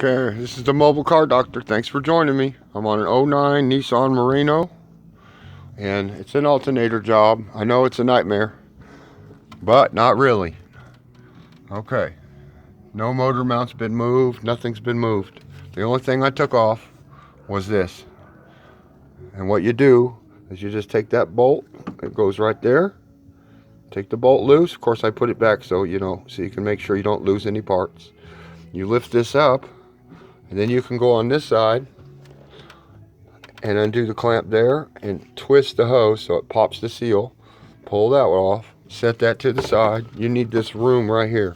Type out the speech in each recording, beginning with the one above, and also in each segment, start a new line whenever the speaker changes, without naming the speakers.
Okay, this is the mobile car doctor. Thanks for joining me. I'm on an '09 Nissan Murano, and it's an alternator job. I know it's a nightmare, but not really. Okay, no motor mount's been moved, nothing's been moved. The only thing I took off was this. And what you do is you just take that bolt, it goes right there. Take the bolt loose. Of course, I put it back so you can make sure you don't lose any parts. You lift this up, and then you can go on this side and undo the clamp there and twist the hose so it pops the seal. Pull that off, set that to the side. You need this room right here.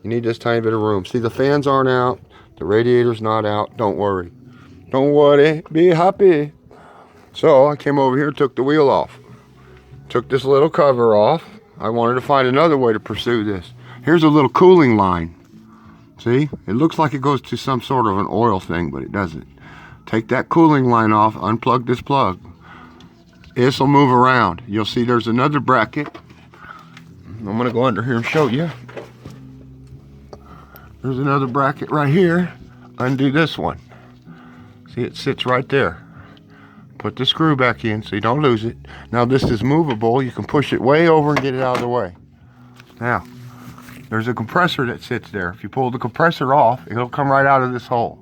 You need this tiny bit of room. See, the fans aren't out, the radiator's not out. Don't worry. Don't worry, be happy. So I came over here, took the wheel off. Took this little cover off. I wanted to find another way to pursue this. Here's a little cooling line. See, it looks like it goes to some sort of an oil thing, but it doesn't. Take that cooling line off, unplug this plug. This will move around. You'll see there's another bracket. I'm gonna go under here and show you. There's another bracket right here. Undo this one. See, it sits right there. Put the screw back in so you don't lose it. Now this is movable. You can push it way over and get it out of the way. Now, there's a compressor that sits there. If you pull the compressor off, it'll come right out of this hole.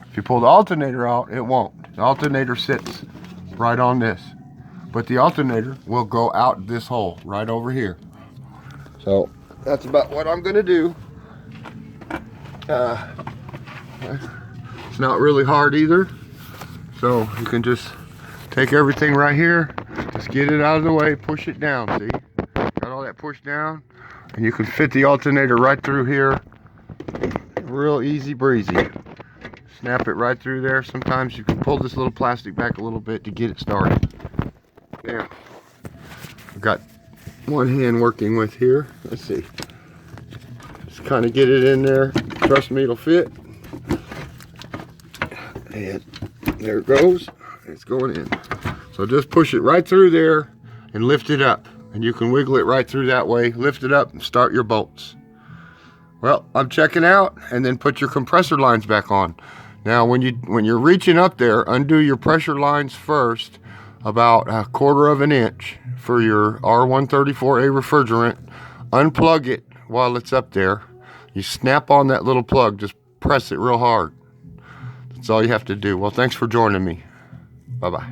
If you pull the alternator out, it won't. The alternator sits right on this. But the alternator will go out this hole right over here. So that's about what I'm gonna do. It's not really hard either. So you can just take everything right here, just get it out of the way, push it down, see? Got all that pushed down, and you can fit the alternator right through here. Real easy breezy. Snap it right through there. Sometimes you can pull this little plastic back a little bit to get it started. Now, I've got one hand working with here. Let's see. Just kind of get it in there. Trust me, it'll fit. And there it goes. It's going in. So just push it right through there and lift it up. And you can wiggle it right through that way. Lift it up and start your bolts. Well, I'm checking out, and then put your compressor lines back on. Now, when you're reaching up there, undo your pressure lines first, about 1/4 of an inch for your R134A refrigerant. Unplug it while it's up there. You snap on that little plug. Just press it real hard. That's all you have to do. Well, thanks for joining me. Bye-bye.